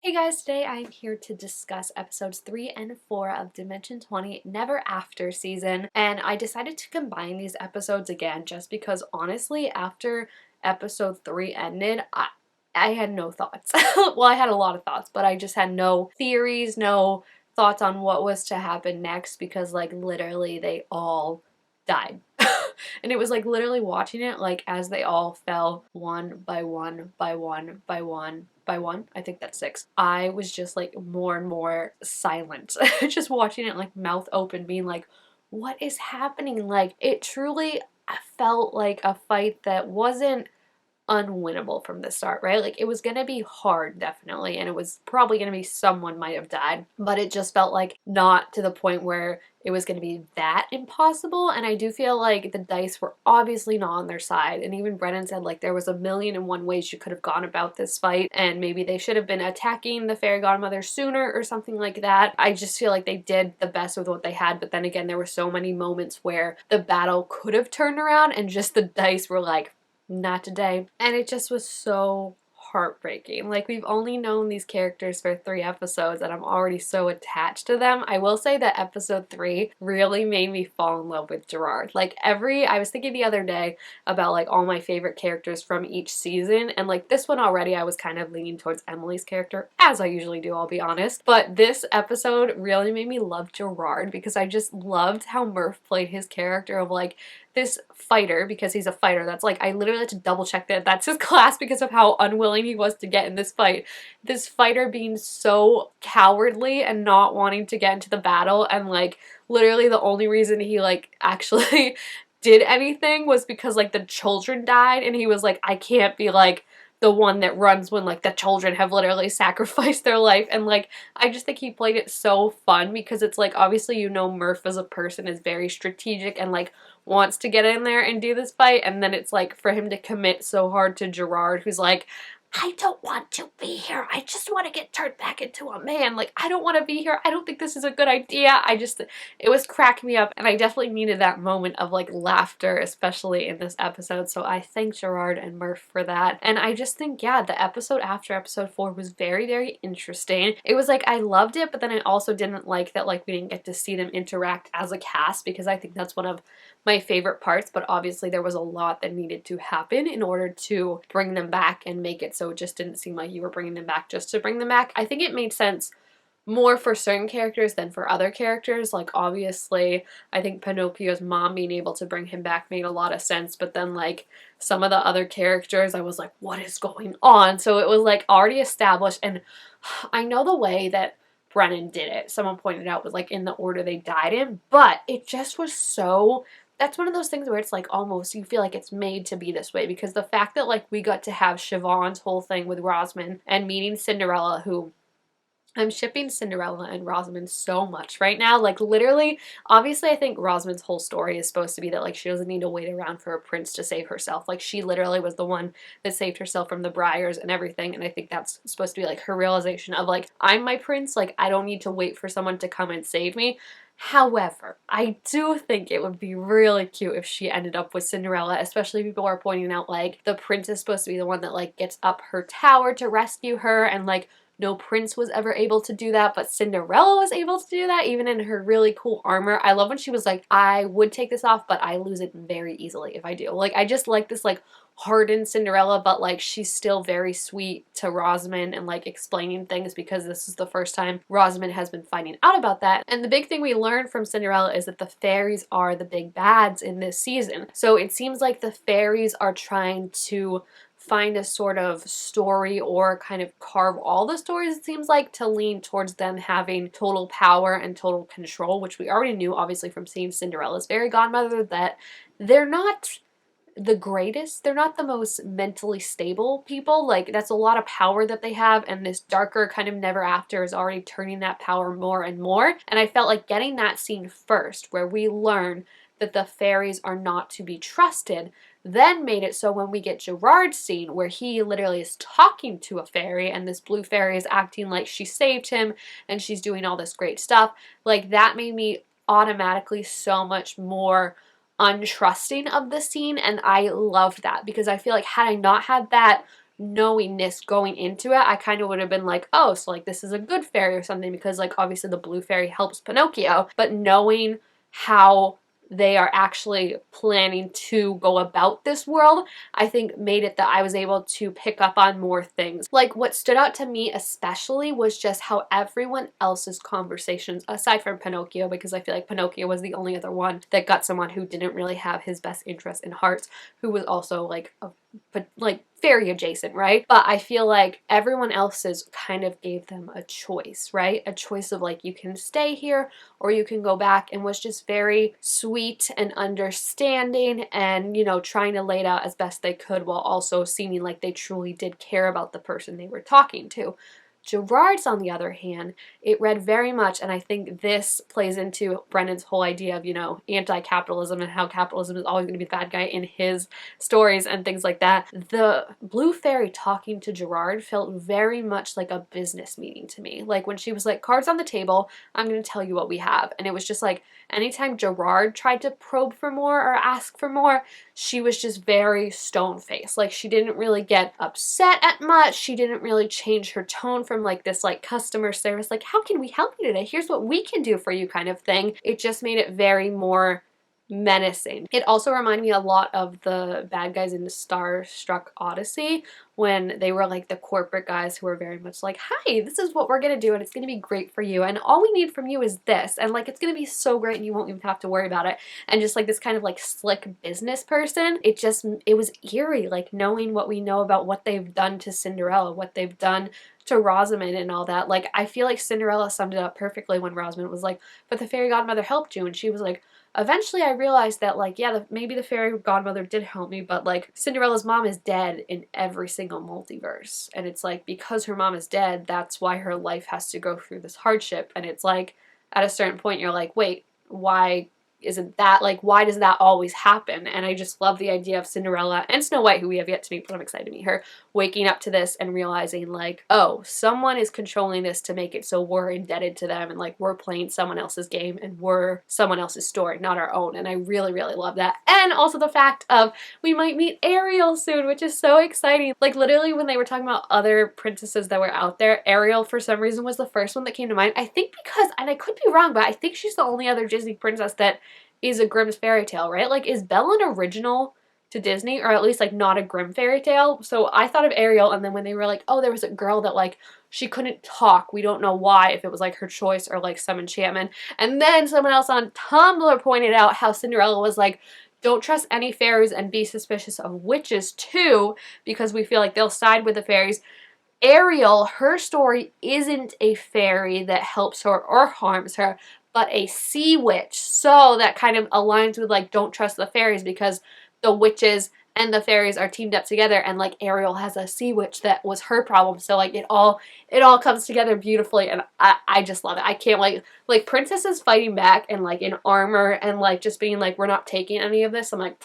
Hey guys, today I'm here to discuss episodes 3 and 4 of Dimension 20 Neverafter season, and I decided to combine these episodes again just because honestly, after episode 3 ended, I had no thoughts. Well, I had a lot of thoughts, but I just had no theories, no thoughts on what was to happen next because like literally they all died. And it was like literally watching it like as they all fell one by one by one by one by one. I think that's six. I was just like more and more silent. Just watching it like mouth open being like, what is happening? Like it truly felt like a fight that wasn't unwinnable from the start, right? Like it was gonna be hard, definitely, and it was probably gonna be someone might have died, but it just felt like not to the point where it was gonna be that impossible. And I do feel like the dice were obviously not on their side, and even Brennan said like there was a million and one ways you could have gone about this fight, and maybe they should have been attacking the fairy godmother sooner or something like that. I just feel like they did the best with what they had, but then again, there were so many moments where the battle could have turned around and just the dice were like, not today. And it just was so heartbreaking. Like we've only known these characters for 3 episodes and I'm already so attached to them. I will say that episode 3 really made me fall in love with Gerard. Like I was thinking the other day about like all my favorite characters from each season, and like this one already I was kind of leaning towards Emily's character, as I usually do, I'll be honest. But this episode really made me love Gerard because I just loved how Murph played his character of like this fighter, because he's a fighter. That's like, I literally had to double check that that's his class because of how unwilling he was to get in this fight. This fighter being so cowardly and not wanting to get into the battle, and like literally the only reason he like actually did anything was because like the children died, and he was like, I can't be like the one that runs when like the children have literally sacrificed their life. And like I just think he played it so fun because it's like obviously Murph as a person is very strategic and like wants to get in there and do this fight, and then it's like for him to commit so hard to Gerard, who's like, I don't want to be here. I just want to get turned back into a man. Like, I don't want to be here. I don't think this is a good idea. It was cracking me up, and I definitely needed that moment of like laughter, especially in this episode. So I thank Gerard and Murph for that. And I just think, yeah, the episode after episode 4 was very, very interesting. It was like, I loved it, but then I also didn't like that like we didn't get to see them interact as a cast, because I think that's one of my favorite parts, but obviously there was a lot that needed to happen in order to bring them back and make it so it just didn't seem like you were bringing them back just to bring them back. I think it made sense more for certain characters than for other characters. Like obviously I think Pinocchio's mom being able to bring him back made a lot of sense, but then like some of the other characters I was like, what is going on? So it was like already established, and I know the way that Brennan did it, someone pointed out, was like in the order they died in, but it just was so, that's one of those things where it's like almost you feel like it's made to be this way, because the fact that like we got to have Siobhan's whole thing with Rosamund and meeting Cinderella, who I'm shipping Cinderella and Rosamund so much right now. Like literally, obviously I think Rosamund's whole story is supposed to be that like she doesn't need to wait around for a prince to save herself. Like she literally was the one that saved herself from the Briars and everything, and I think that's supposed to be like her realization of like, I'm my prince, like I don't need to wait for someone to come and save me. However, I do think it would be really cute if she ended up with Cinderella, especially people are pointing out like the prince is supposed to be the one that like gets up her tower to rescue her, and like no prince was ever able to do that, but Cinderella was able to do that, even in her really cool armor. I love when she was like, I would take this off, but I lose it very easily if I do. Like, I just like this, like, hardened Cinderella, but, like, she's still very sweet to Rosamund and, like, explaining things, because this is the first time Rosamund has been finding out about that. And the big thing we learned from Cinderella is that the fairies are the big bads in this season. So it seems like the fairies are trying to find a sort of story, or kind of carve all the stories, it seems like, to lean towards them having total power and total control, which we already knew obviously from seeing Cinderella's fairy godmother, that they're not the greatest, they're not the most mentally stable people. Like that's a lot of power that they have, and this darker kind of Neverafter is already turning that power more and more. And I felt like getting that scene first where we learn that the fairies are not to be trusted then made it so when we get Gerard's scene where he literally is talking to a fairy, and this blue fairy is acting like she saved him and she's doing all this great stuff, like that made me automatically so much more untrusting of the scene. And I loved that, because I feel like had I not had that knowingness going into it, I kind of would have been like, oh, so like this is a good fairy or something, because like obviously the blue fairy helps Pinocchio, but knowing how they are actually planning to go about this world, I think made it that I was able to pick up on more things. Like what stood out to me especially was just how everyone else's conversations, aside from Pinocchio, because I feel like Pinocchio was the only other one that got someone who didn't really have his best interest in heart, who was also like a but like fairy adjacent, right? But I feel like everyone else's kind of gave them a choice, right? A choice of like, you can stay here or you can go back, and was just very sweet and understanding and, you know, trying to lay it out as best they could while also seeming like they truly did care about the person they were talking to. Gerard's, on the other hand, it read very much, and I think this plays into Brennan's whole idea of, you know, anti-capitalism and how capitalism is always going to be the bad guy in his stories and things like that. The blue fairy talking to Gerard felt very much like a business meeting to me. Like when she was like, cards on the table, I'm going to tell you what we have. And it was just like, anytime Gerard tried to probe for more or ask for more, she was just very stone-faced. Like she didn't really get upset at much. She didn't really change her tone from like this like customer service, like, how can we help you today? Here's what we can do for you kind of thing. It just made it very more menacing. It also reminded me a lot of the bad guys in the Starstruck Odyssey, when they were like the corporate guys who were very much like, hi, this is what we're gonna do and it's gonna be great for you, and all we need from you is this, and like it's gonna be so great and you won't even have to worry about it. And just like this kind of like slick business person, it was eerie, like knowing what we know about what they've done to Cinderella, what they've done to Rosamond and all that. Like I feel like Cinderella summed it up perfectly when Rosamond was like, but the fairy godmother helped you, and she was like, eventually I realized that like, yeah, maybe the fairy godmother did help me, but like Cinderella's mom is dead in every single multiverse, and it's like because her mom is dead, that's why her life has to go through this hardship. And it's like at a certain point you're like, wait, why isn't that, like, why does that always happen? And I just love the idea of Cinderella and Snow White, who we have yet to meet, but I'm excited to meet her, waking up to this and realizing like, oh, someone is controlling this to make it so we're indebted to them, and like we're playing someone else's game and we're someone else's story, not our own. And I really, really love that. And also the fact of we might meet Ariel soon, which is so exciting. Like literally when they were talking about other princesses that were out there, Ariel for some reason was the first one that came to mind. I think because, and I could be wrong, but I think she's the only other Disney princess that is a Grimm's fairy tale, right? Like, is Belle an original to Disney, or at least like not a Grimm fairy tale? So I thought of Ariel, and then when they were like, oh, there was a girl that like she couldn't talk, we don't know why, if it was like her choice or like some enchantment. And then someone else on Tumblr pointed out how Cinderella was like, don't trust any fairies and be suspicious of witches too, because we feel like they'll side with the fairies. Ariel, her story isn't a fairy that helps her or harms her, but a sea witch. So that kind of aligns with like, don't trust the fairies, because the witches and the fairies are teamed up together, and like Ariel has a sea witch that was her problem. So like it all comes together beautifully, and I just love it. I can't wait. Like princesses fighting back and like in armor and like just being like, we're not taking any of this. I'm like,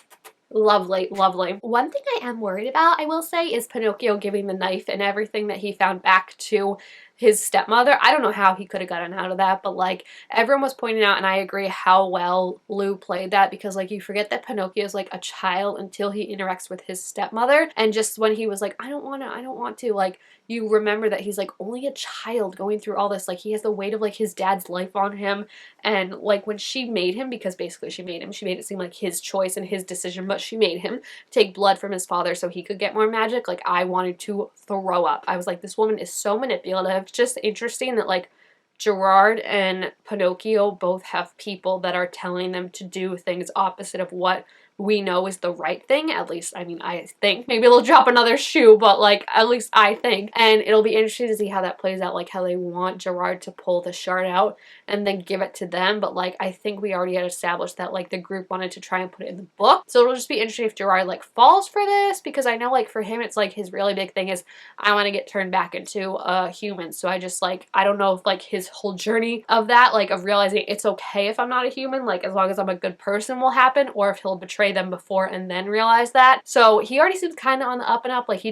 lovely, lovely. One thing I am worried about, I will say, is Pinocchio giving the knife and everything that he found back to his stepmother. I don't know how he could have gotten out of that, but like everyone was pointing out, and I agree, how well Lou played that, because like you forget that Pinocchio is like a child until he interacts with his stepmother, and just when he was like, I don't want to, like you remember that he's like only a child going through all this, like he has the weight of like his dad's life on him. And like when she made him, because basically she made it seem like his choice and his decision, but she made him take blood from his father so he could get more magic, like I wanted to throw up. I was like, this woman is so manipulative. Just interesting that like Gerard and Pinocchio both have people that are telling them to do things opposite of what we know is the right thing. At least, I mean, I think. Maybe they'll drop another shoe, but like, at least I think. And it'll be interesting to see how that plays out, like how they want Gerard to pull the shard out and then give it to them. But like, I think we already had established that like the group wanted to try and put it in the book. So it'll just be interesting if Gerard like falls for this, because I know like for him, it's like his really big thing is, I want to get turned back into a human. So I just like, I don't know if like his whole journey of that, like of realizing it's okay if I'm not a human, like as long as I'm a good person, will happen, or if he'll betray them before and then realize that. So he already seems kind of on the up and up. Like he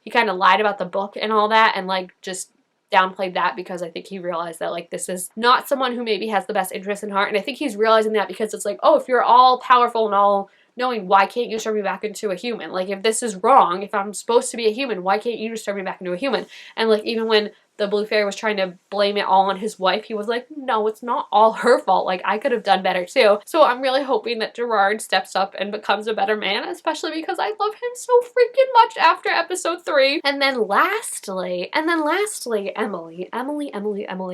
kind of lied about the book and all that, and like just downplayed that, because I think he realized that like this is not someone who maybe has the best interest in heart. And I think he's realizing that because it's like, oh, if you're all powerful and all knowing, why can't you turn me back into a human? Like, if this is wrong, if I'm supposed to be a human, why can't you just turn me back into a human? And like, even when the blue fairy was trying to blame it all on his wife, he was like, no, it's not all her fault. Like, I could have done better too. So I'm really hoping that Gerard steps up and becomes a better man, especially because I love him so freaking much after episode 3. And then lastly, Emily,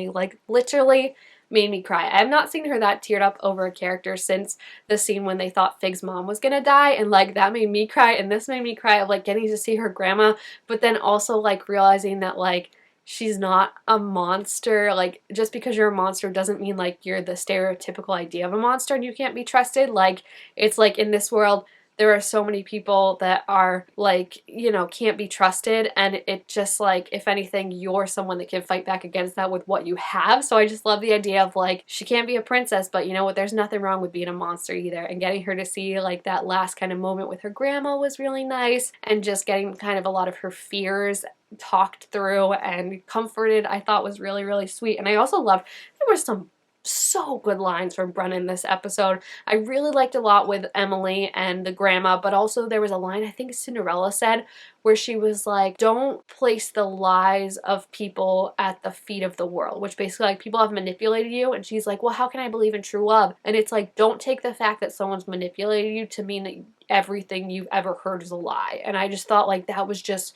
like literally made me cry. I have not seen her that teared up over a character since the scene when they thought Fig's mom was gonna die, and like that made me cry, and this made me cry of like getting to see her grandma, but then also like realizing that like she's not a monster. Like, just because you're a monster doesn't mean like you're the stereotypical idea of a monster and you can't be trusted. Like, it's like in this world there are so many people that are like, you know, can't be trusted, and it just like, if anything, you're someone that can fight back against that with what you have. So I just love the idea of like, she can't be a princess, but you know what, there's nothing wrong with being a monster either. And getting her to see like that last kind of moment with her grandma was really nice, and just getting kind of a lot of her fears talked through and comforted, I thought was really, really sweet. And I also loved, there were some so good lines from Brennan this episode. I really liked a lot with Emily and the grandma, but also there was a line I think Cinderella said where she was like, don't place the lies of people at the feet of the world, which basically like, people have manipulated you, and she's like, well, how can I believe in true love? And it's like, don't take the fact that someone's manipulated you to mean that everything you've ever heard is a lie. And I just thought like that was just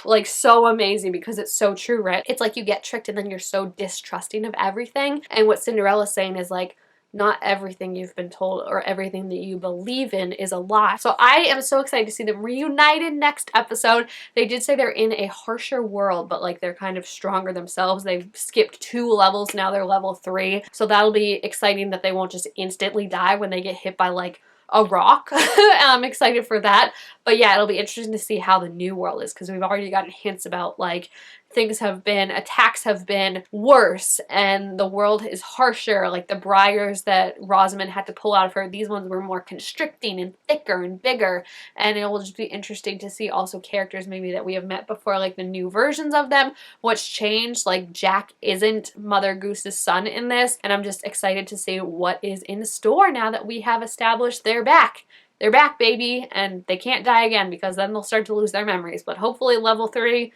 like so amazing, because it's so true, right? It's like you get tricked and then you're so distrusting of everything. And what Cinderella's saying is like, not everything you've been told or everything that you believe in is a lie. So I am so excited to see them reunited next episode. They did say they're in a harsher world, but like they're kind of stronger themselves. They've skipped 2 levels, now they're level 3. So that'll be exciting that they won't just instantly die when they get hit by like a rock. I'm excited for that. But yeah, it'll be interesting to see how the new world is, because we've already gotten hints about like attacks have been worse and the world is harsher. Like the briars that Rosamund had to pull out of her, these ones were more constricting and thicker and bigger. And it will just be interesting to see also characters maybe that we have met before, like the new versions of them, what's changed. Like Jack isn't Mother Goose's son in this, and I'm just excited to see what is in store now that we have established they're back. They're back, baby, and they can't die again, because then they'll start to lose their memories. But hopefully level 3,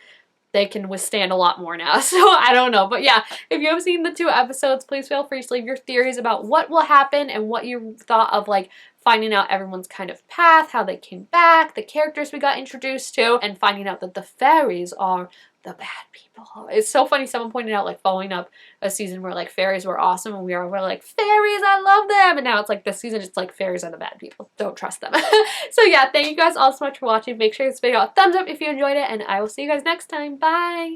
they can withstand a lot more now. So I don't know. But yeah, if you have seen the 2 episodes, please feel free to leave your theories about what will happen and what you thought of like finding out everyone's kind of path, how they came back, the characters we got introduced to, and finding out that the fairies are the bad people. It's so funny, someone pointed out like following up a season where like fairies were awesome and we're like, fairies, I love them, and now it's like this season it's like fairies are the bad people, don't trust them. So yeah, thank you guys all so much for watching. Make sure to give this video a thumbs up if you enjoyed it, and I will see you guys next time. Bye!